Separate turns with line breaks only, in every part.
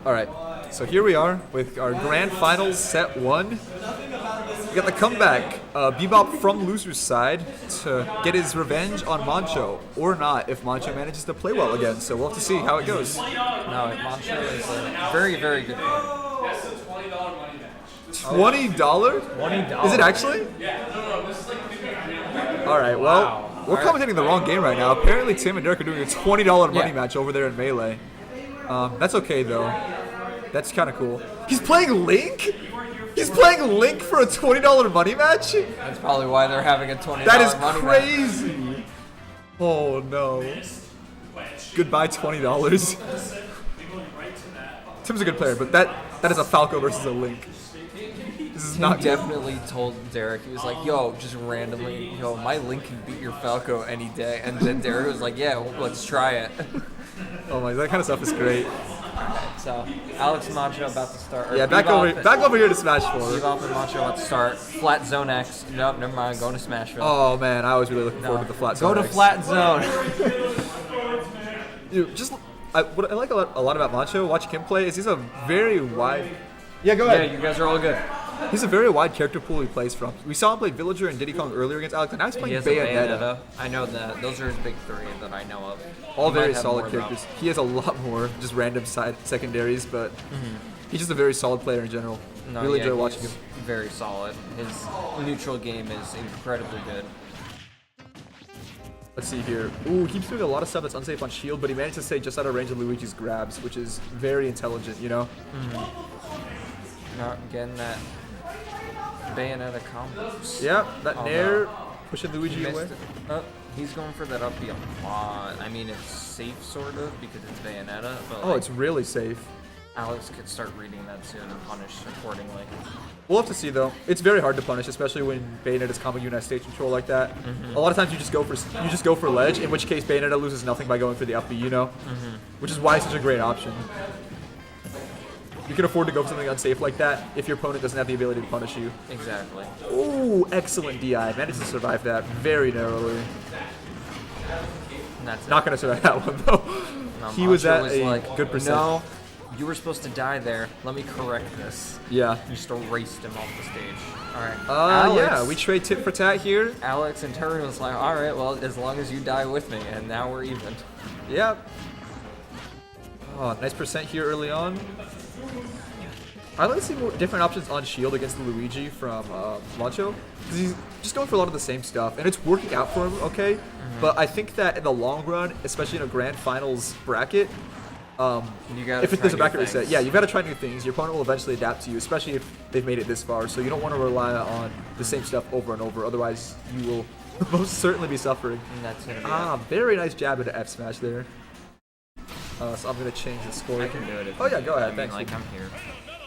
Alright, so here we are with our grand finals set 1. We got the comeback, Bebop from loser's side to get his revenge on Moncho, or not if Moncho manages to play well again, so we'll have to see how it goes.
No, Moncho is a very, very good player.
$20?
$20?
Is it actually? Alright, well,
Wow.
we're commentating the wrong game right now. Apparently Tim and Derek are doing a $20 money match over there in Melee. That's okay though. That's kind of cool. He's playing Link? He's playing Link for a $20 money match?
That's probably why they're having a $20 money
That is
match.
crazy. Oh no. Goodbye $20. Tim's a good player, but that is a Falco versus a Link. This is
Tim
not good.
definitely told Derek, he was like, yo, just randomly, yo, my Link can beat your Falco any day. And then Derek was like, yeah, well, let's try it.
Oh my, that kind of stuff is great.
So, Alex and Moncho about to start.
Yeah, back over here to Smash 4.
Bebop and Moncho about to start. Flat Zone X. Nope, never mind. Going to Smashville.
Oh man, I was really looking forward to the flat zone.
Go to
X.
Flat Zone.
Dude, what I like a lot about Moncho, watching him play, is he's a very wide. Yeah, go ahead.
Yeah, you guys are all good.
He's a very wide character pool he plays from. We saw him play Villager and Diddy Kong earlier against Alex, and now he's
He
playing
has a
Bayonetta.
Bayonetta. I know that. Those are his big three that I know of.
All
He might
very
have
solid
more,
characters. He has a lot more just random side secondaries, but he's just a very solid player in general.
No,
Really
yeah,
enjoy watching
he's
him.
very solid. His neutral game is incredibly good.
Let's see here. Ooh, he keeps doing a lot of stuff that's unsafe on shield, but he managed to stay just out of range of Luigi's grabs, which is very intelligent, you know?
Not getting that Bayonetta combos.
Yeah, that
Oh,
Nair
no.
pushing Luigi
He missed
away.
it. Oh, he's going for that up B a lot. I mean, it's safe, sort of, because it's Bayonetta, but
Oh,
like,
it's really safe.
Alex could start reading that soon and punish accordingly.
We'll have to see though. It's very hard to punish, especially when Bayonetta is comboing you in a stage control like that. A lot of times you just go for ledge, in which case Bayonetta loses nothing by going for the up B, you know? Which is why it's such a great option. You can afford to go for something unsafe like that if your opponent doesn't have the ability to punish you.
Exactly.
Ooh, excellent DI. Managed to survive that very narrowly.
And that's
Not gonna survive that one though.
No,
He was
Moncho
at a
like,
good percent.
No, you were supposed to die there. Let me correct this.
Yeah.
You just erased him off the stage. All right.
Yeah, we trade tit for tat here.
Alex in turn was like, all right, well, as long as you die with me, and now we're even.
Yep. Oh, nice percent here early on. I like to see more different options on shield against the Luigi from Moncho, because he's just going for a lot of the same stuff, and it's working out for him, okay? But I think that in the long run, especially in a grand finals bracket, if there's a bracket reset, yeah, you've got to try new things. Your opponent will eventually adapt to you, especially if they've made it this far. So you don't want to rely on the same stuff over and over, otherwise you will most certainly be suffering.
And that's gonna be
Very nice jab into F smash there. So I'm gonna change the score.
I can do it.
Oh yeah, go ahead.
I mean,
Thanks.
like, I'm here.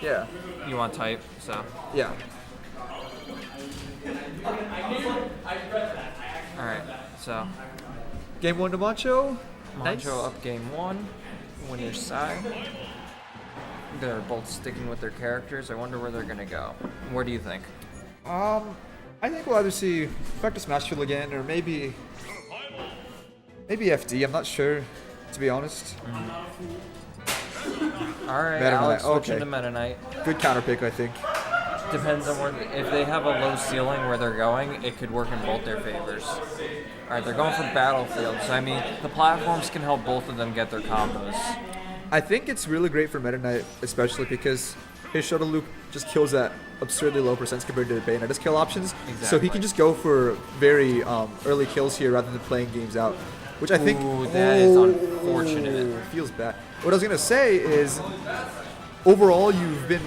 Yeah.
You want type, so.
Yeah.
All right, so.
Game 1 to Moncho.
Moncho
Nice.
up game 1. Winner's side. They're both sticking with their characters. I wonder where they're gonna go. Where do you think?
I think we'll either see back to Smashville again, or maybe FD. I'm not sure, to be honest.
All right,
Meta
Alex
Knight,
switching
okay.
to Meta Knight.
Good counter pick, I think.
Depends on where. If they have a low ceiling where they're going, it could work in both their favors. All right, they're going for Battlefield. So I mean, the platforms can help both of them get their combos.
I think it's really great for Meta Knight, especially because his shuttle loop just kills at absurdly low percents compared to Bayonetta's kill options. So he
Exactly.
can just go for very early kills here rather than playing games out, which I think
Ooh, that is unfortunate.
Feels bad. What I was gonna say is, overall, you've been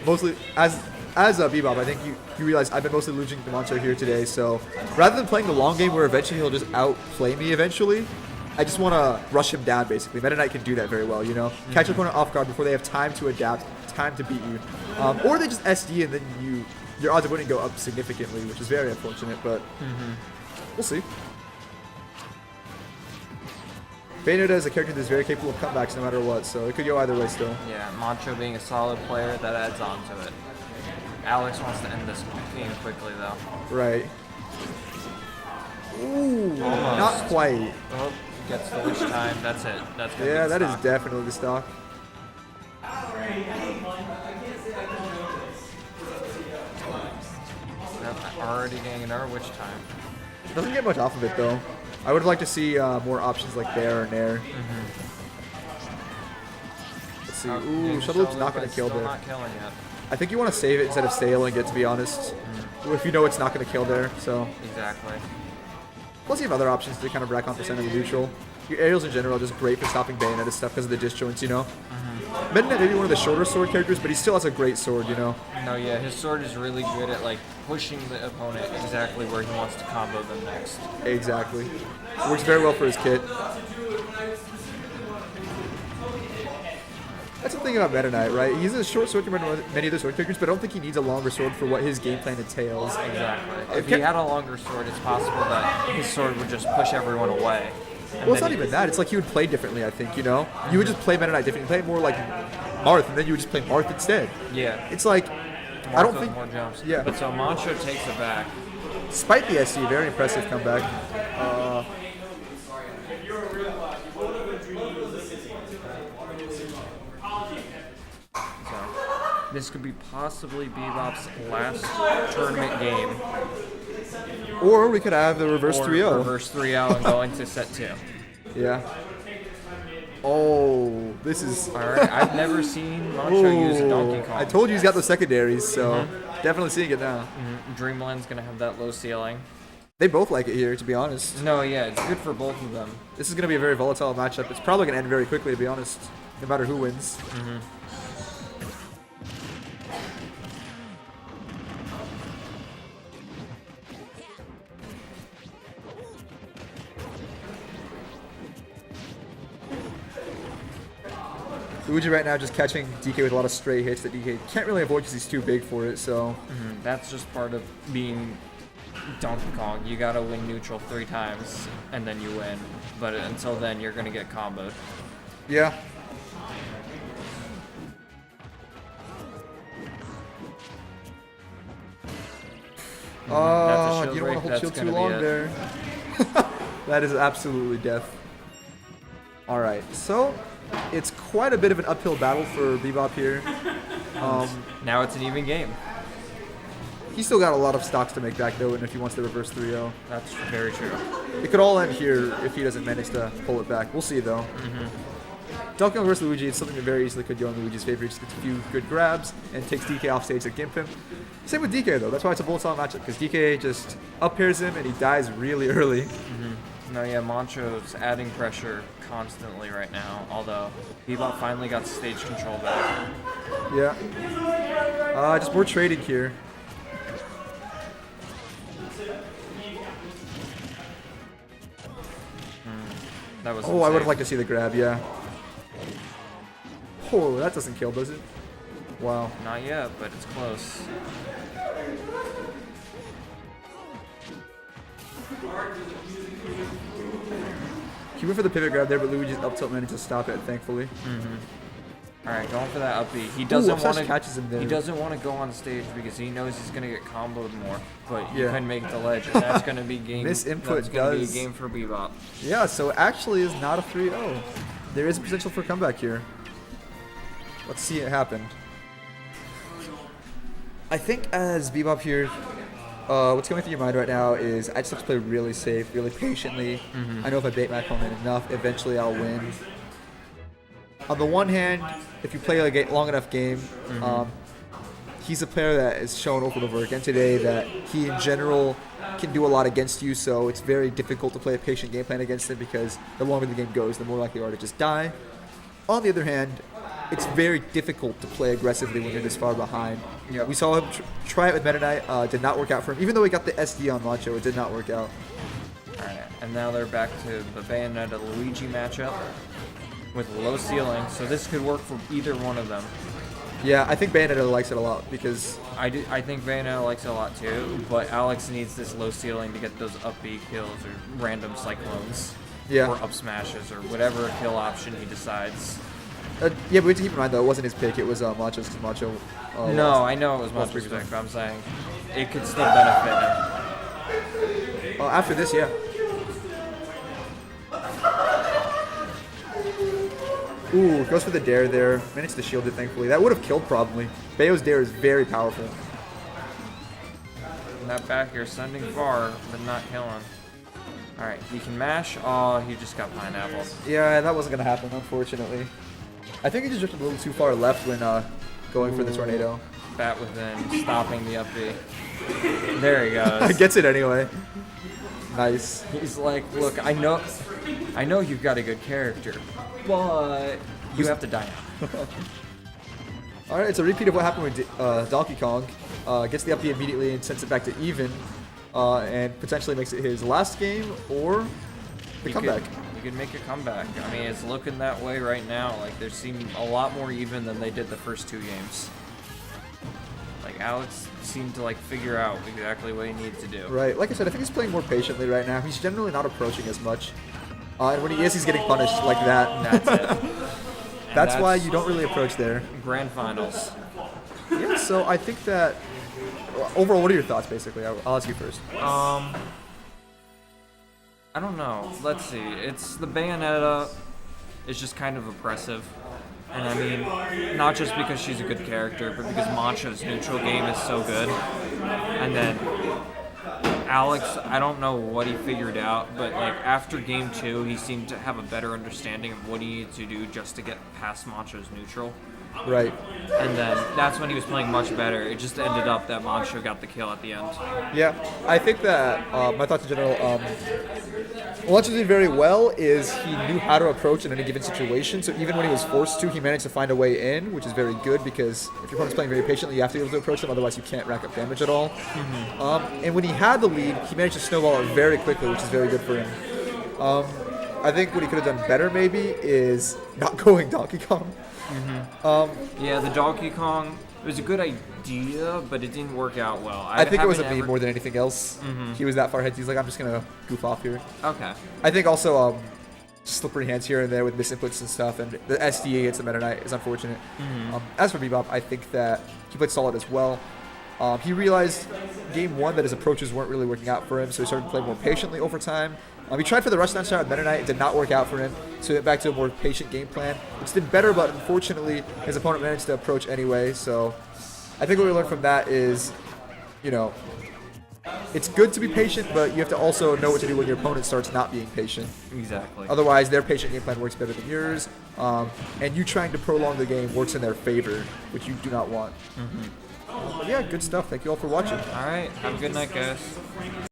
mostly as a Bebop. I think you realize I've been mostly losing to Moncho here today. So rather than playing the long game where eventually he'll just outplay me eventually, I just want to rush him down, basically. Meta Knight can do that very well, you know? Catch your opponent off guard before they have time to adapt, time to beat you. Or they just SD and then your odds of winning go up significantly, which is very unfortunate, but we'll see. Bayonetta is a character that's very capable of comebacks no matter what, so it could go either way still.
Yeah, Moncho being a solid player, that adds on to it. Alex wants to end this game quickly, though.
Right. Ooh,
Almost.
not quite.
Oh, gets the witch time. That's it. That's gonna be
Yeah,
the
that is
stock.
definitely the stock.
Already getting another witch time.
Doesn't get much off of it though. I would like to see more options like there and there. Let's see. Ooh, Shuttle Loop's not going to kill there.
Not killing yet.
I think you want to save it instead of sailing it, to be honest. If you know it's not going to kill there, so.
Exactly.
Plus you have other options to kind of rack on percent of the neutral. Your aerials in general are just great for stopping Bayonetta stuff because of the disjoints, you know? Meta Knight may be one of the shorter sword characters, but he still has a great sword, you know?
No, yeah, his sword is really good at like pushing the opponent exactly where he wants to combo them next.
Exactly. Works very well for his kit. That's the thing about Meta Knight, right? He's a short sword compared to many other sword characters, but I don't think he needs a longer sword for what his game plan entails.
Exactly. If he had a longer sword, it's possible that his sword would just push everyone away.
Well, it's not even that. It's like he would play differently, I think, you know? You would just play Meta Knight differently. You play more like Marth, and then you would just play Marth instead.
Yeah.
It's like,
Marth
I don't
with
think...
more jumps.
Yeah.
But so Moncho takes it back.
Despite the SC, very impressive comeback.
So this could be possibly Bebop's last tournament game.
Or we could have the reverse 3-0.
Reverse 3-0 and go into set 2.
Yeah. Oh, this is...
Alright, I've never seen Moncho use a Donkey Kong.
I told you he's got the secondaries, so definitely seeing it now.
Dreamland's gonna have that low ceiling.
They both like it here, to be honest.
No, yeah, it's good for both of them.
This is going to be a very volatile matchup. It's probably going to end very quickly, to be honest, no matter who wins. Luigi right now just catching DK with a lot of stray hits that DK can't really avoid because he's too big for it, so...
That's just part of being Donkey Kong. You gotta win neutral 3 times, and then you win. But until then, you're gonna get comboed.
Yeah. Oh, you don't want to hold shield too long there. That is absolutely death. Alright, so it's quite a bit of an uphill battle for Bebop here.
Now it's an even game.
He's still got a lot of stocks to make back though, and if he wants to reverse 3-0.
That's very true.
It could all end here if he doesn't manage to pull it back. We'll see though. Donkey Kong versus Luigi, it's something that very easily could go in Luigi's favor. He just gets a few good grabs and takes DK off stage to gimp him. Same with DK though, that's why it's a volatile matchup, because DK just up pairs him and he dies really early.
No, yeah, Moncho's adding pressure constantly right now, although Bebop finally got stage control back.
Yeah. Just more trading here.
I would have
liked to see the grab, yeah. Oh, that doesn't kill, does it? Wow.
Not yet, but it's close.
He went for the pivot grab there, but Luigi's up tilt managed to stop it, thankfully.
All right, going for that up B. He doesn't want to
catches him there.
He doesn't want to go on stage because he knows he's gonna get comboed more. But you
Yeah.
can make the ledge, and that's gonna be game.
Misinput
that's gonna be a
does-
game for Bebop.
Yeah, so it actually is not a 3-0. There is potential for a comeback here. Let's see it happen. I think as Bebop here, what's going through your mind right now is I just have to play really safe, really patiently. I know if I bait my opponent enough, eventually I'll win. On the one hand, if you play a long enough game, he's a player that has shown over and over again today that he in general can do a lot against you, so it's very difficult to play a patient game plan against him because the longer the game goes, the more likely you are to just die. On the other hand, it's very difficult to play aggressively when you're this far behind.
Yep.
We saw him try it with Meta Knight, did not work out for him. Even though he got the SD on Moncho, it did not work out.
Alright, and now they're back to the Bayonetta Luigi matchup with low ceiling, so this could work for either one of them.
Yeah, I think Bayonetta likes it a lot because...
I think Bayonetta likes it a lot too, but Alex needs this low ceiling to get those up B kills or random cyclones.
Yeah.
Or up smashes or whatever kill option he decides.
Yeah, but we have to keep in mind though, it wasn't his pick, it was Moncho's, because Moncho...
No,
lost.
I know it was
Lost
Moncho's
pick.
pick, but I'm saying it could still benefit him.
After this, yeah. Ooh, goes for the dare there. Managed to shield it, thankfully. That would have killed, probably. Bayo's dare is very powerful.
getting that back here, sending far, but not killing. Alright, he can mash. Oh, he just got pineapple.
Yeah, that wasn't going to happen, unfortunately. I think he just drifted a little too far left when going for the tornado.
Bat within, stopping the up B. There he goes.
Gets it anyway. Nice.
He's like, look, I know you've got a good character, but you have to die now.
Alright, it's a repeat of what happened with Donkey Kong. Gets the up B immediately and sends it back to even. And potentially makes it his last game or the comeback.
He could make a comeback. I mean, it's looking that way right now. Like, they seem a lot more even than they did the first 2 games. Like, Alex seemed to, like, figure out exactly what he needs to do.
Right. Like I said, I think he's playing more patiently right now. He's generally not approaching as much. And when he is, he's getting punished like that.
That's it.
That's why you don't really approach there.
Grand finals.
Yeah, so I think that... Overall, what are your thoughts, basically? I'll ask you first.
I don't know. Let's see. It's the Bayonetta is just kind of oppressive. And I mean, not just because she's a good character, but because Moncho's neutral game is so good. And then Alex, I don't know what he figured out, but like after game 2, he seemed to have a better understanding of what he needed to do just to get past Moncho's neutral.
Right.
And then that's when he was playing much better. It just ended up that Moncho got the kill at the end.
Yeah, I think that my thoughts in general, what Moncho did very well is he knew how to approach in any given situation. So even when he was forced to, he managed to find a way in, which is very good because if your opponent's playing very patiently, you have to be able to approach them. Otherwise, you can't rack up damage at all. And when he had the lead, he managed to snowball it very quickly, which is very good for him. I think what he could have done better maybe is not going Donkey Kong.
Yeah, the Donkey Kong, it was a good idea, but it didn't work out well.
I think it was a B more than anything else. He was that far ahead. He's like, I'm just going to goof off here.
Okay.
I think also slippery hands here and there with misinputs and stuff, and the SDA against the Meta Knight is unfortunate. As for Bebop, I think that he played solid as well. He realized game 1 that his approaches weren't really working out for him, so he started to play more patiently over time. He tried for the rush down shot with Meta Knight. It did not work out for him, so he went back to a more patient game plan, which did better, but unfortunately, his opponent managed to approach anyway. So I think what we learned from that is, you know, it's good to be patient, but you have to also know what to do when your opponent starts not being patient.
Exactly.
Otherwise, their patient game plan works better than yours, and you trying to prolong the game works in their favor, which you do not want. But yeah, good stuff. Thank you all for watching.
All right. Have a good night, guys.